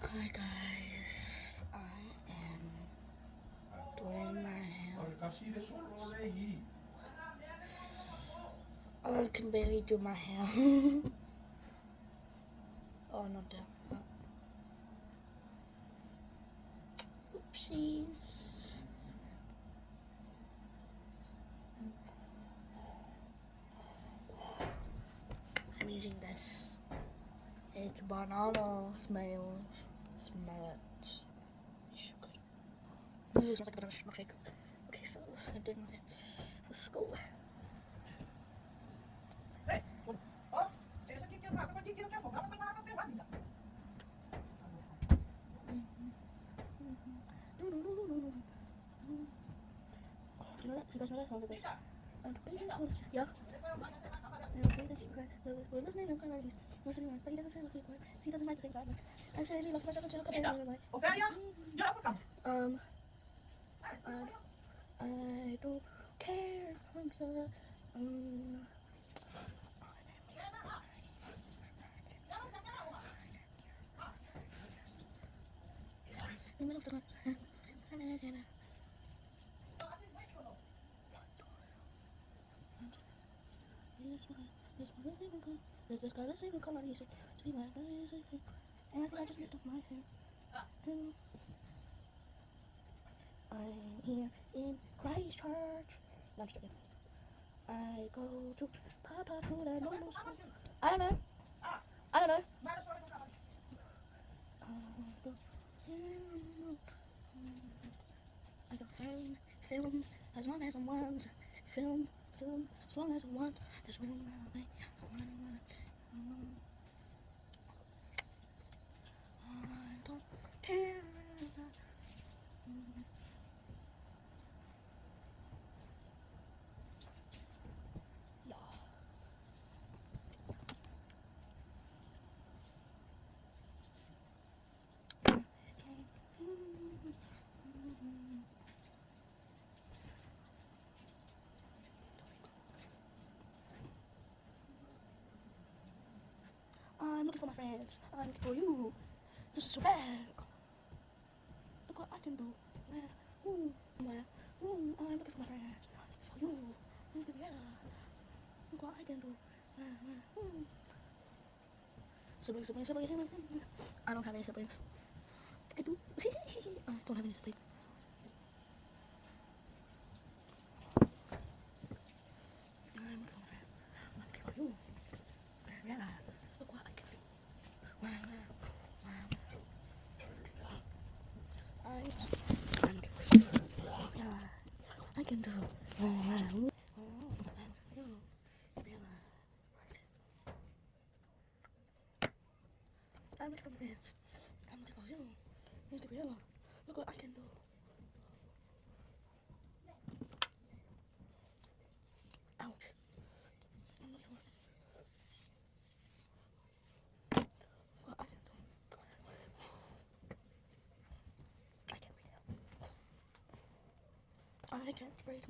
Hi guys, I am doing my hair. I can barely do my hair. Oh, not that. Oopsies. I'm using this. It's banana smell. Smell it. Sugar. Ooh, it smells like a banana milkshake. Okay, so I'm doing my hair for school. You know that? You guys know that song? Yeah. We're listening to priorities. But he doesn't say lucky for it. He doesn't like the things I like. I say, look myself into a couple of way. I don't care. I'm so, in the middle of the night. There's this guy listening to color. He said, to be my and I think I just messed up my hair. I'm here in Christchurch. No, I'm just joking. I go to Papa to the normal school. I don't know. I don't know. I go film, as long as I want. Film, as long as I want. Just film my way. I don't care. Yeah. I'm looking for my friends. I'm looking for you. This is so bad. Look what I can do. I'm looking for my friends. I'm looking for you. Look what I can do. Siblings. I don't have any siblings. I do. I don't have any siblings. I'm looking for my friends. I'm looking for you. Look what I can do. I'm looking for you. I can do. I'm looking for my friends. I'm looking for you. Gabriella. Look what I can do. Ouch. I'm looking for what I can do. I can't breathe. I can't breathe.